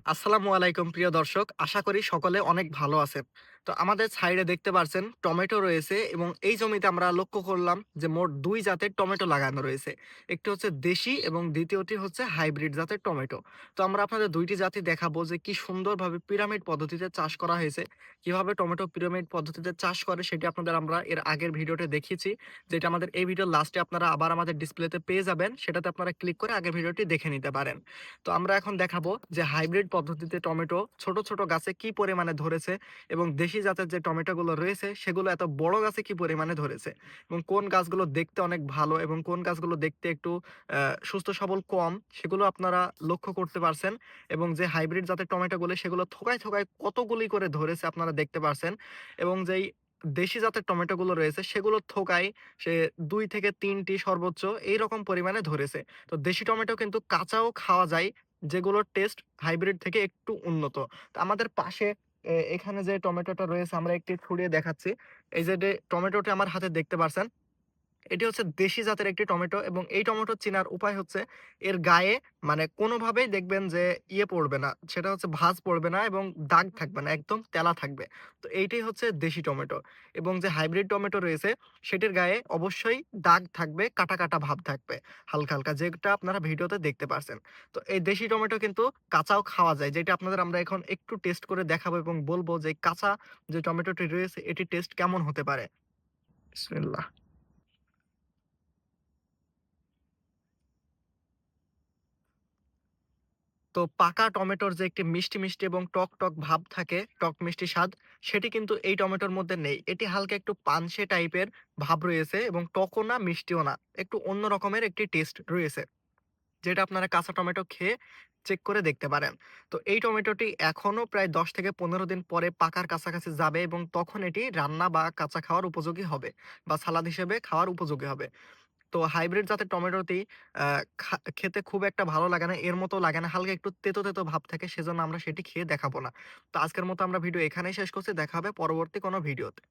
আসসালামু আলাইকুম প্রিয় দর্শক। আশা করি সকলে অনেক ভালো আছেন। তো আমাদের সাইডে দেখতে পারছেন টমেটো রয়েছে এবং এই জমিতে আমরা লক্ষ্য করলাম যে মোট ২ জাতের টমেটো লাগানো রয়েছে। একটি হচ্ছে দেশি এবং দ্বিতীয়টি হচ্ছে হাইব্রিড জাতের টমেটো। তো আমরা আপনাদের ২ টি জাতি দেখাবো যে কি সুন্দরভাবে পিরামিড পদ্ধতিতে চাষ করা হয়েছে। কিভাবে টমেটো পিরামিড পদ্ধতিতে চাষ করে সেটি আপনাদের আমরা এর আগের ভিডিওতে দেখিয়েছি। যেটা আমাদের এই ভিডিওর লাস্টে আপনারা আবার আমাদের ডিসপ্লেতে পেয়ে যাবেন। সেটাতে আপনারা ক্লিক করে আগের ভিডিওটি দেখে নিতে পারেন। তো আমরা এখন দেখাবো যে হাইব্রিড পদ্ধতিতে টমেটো ছোট, ছোট গাছে কি পরিমাণে ধরেছে এবং দেশি জাতের যে টমেটোগুলো রয়েছে সেগুলো এত বড় গাছে কি পরিমাণে ধরেছে এবং কোন গাছগুলো দেখতে অনেক ভালো এবং কোন গাছগুলো দেখতে একটু সুস্থ সবল কম সেগুলো আপনারা লক্ষ্য করতে পারছেন এবং যে হাইব্রিড জাতের টমেটোগুলো সেগুলো থোকায়, থোকায় কতগুলি করে ধরেছে আপনারা দেখতে পারছেন এবং যেই দেশি জাতের টমেটোগুলো রয়েছে সেগুলোর থোকায় সে ২ থেকে ৩ টি সর্বোচ্চ এইরকম পরিমাণে ধরেছে। তো দেশি টমেটো কিন্তু কাঁচাও খাওয়া যায়, যেগুলোর টেস্ট হাইব্রিড থেকে একটু উন্নত। তো আমাদের পাশে এখানে যে টমেটোটা রয়েছে আমরা একটি ছুড়িয়ে দেখাচ্ছি। এই যে টমেটোটি আমার হাতে দেখতে পারছেন। এটি হচ্ছে দেশি জাতের একটি টমেটো এবং এই টমেটো চেনার উপায় হচ্ছে এর গায়ে মানে কোনোভাবেই দেখবেন যে পড়বে না। সেটা হচ্ছে ভাঁজ পড়বে না এবং দাগ থাকবে না। একদম তেলা থাকবে। তো এইটাই হচ্ছে দেশি টমেটো এবং যে হাইব্রিড টমেটো রয়েছে সেটির গায়ে অবশ্যই দাগ থাকবে, কাটা, কাটা ভাব থাকবে হালকা, হালকা যেটা আপনারা ভিডিওতে দেখতে পারছেন। তো এই দেশি টমেটো কিন্তু কাঁচাও খাওয়া যায়। যেটা আপনাদের আমরা এখন একটু টেস্ট করে দেখাবো এবং বলব যে কাঁচা যে টমেটোটি রয়েছে এটির টেস্ট কেমন হতে পারে। বিসমিল্লাহ। তো পাকা টমেটোর যে একটি মিষ্টি, মিষ্টি এবং টক, টক ভাব থাকে, টক মিষ্টি স্বাদ, সেটি কিন্তু এই টমেটোর মধ্যে নেই। এটি হালকা একটু পানসে টাইপের ভাব রয়েছে এবং টকও না, মিষ্টিও না। একটু অন্য রকমের একটি টেস্ট রয়েছে। যেটা আপনারা কাঁচা টমেটো খেয়ে চেক করে দেখতে পারেন। তো এই টমেটোটি এখনো প্রায় ১০ থেকে ১৫ দিন পরে পাকার কাছাকাছি যাবে এবং তখন এটি রান্না বা কাঁচা খাওয়ার উপযোগী হবে বা সালাদ হিসেবে খাওয়ার উপযোগী হবে। তো হাইব্রিড জাতের টমেটোটি আ খেতে খুব একটা ভালো লাগে না। এর মতো লাগে না। হালকা একটু তেতো, তেতো ভাব থাকে। সেজন্য আমরা সেটি খেয়ে দেখাবো না। তো আজকের মতো আমরা ভিডিও এখানেই শেষ করছি। দেখা হবে পরবর্তী কোনো ভিডিওতে।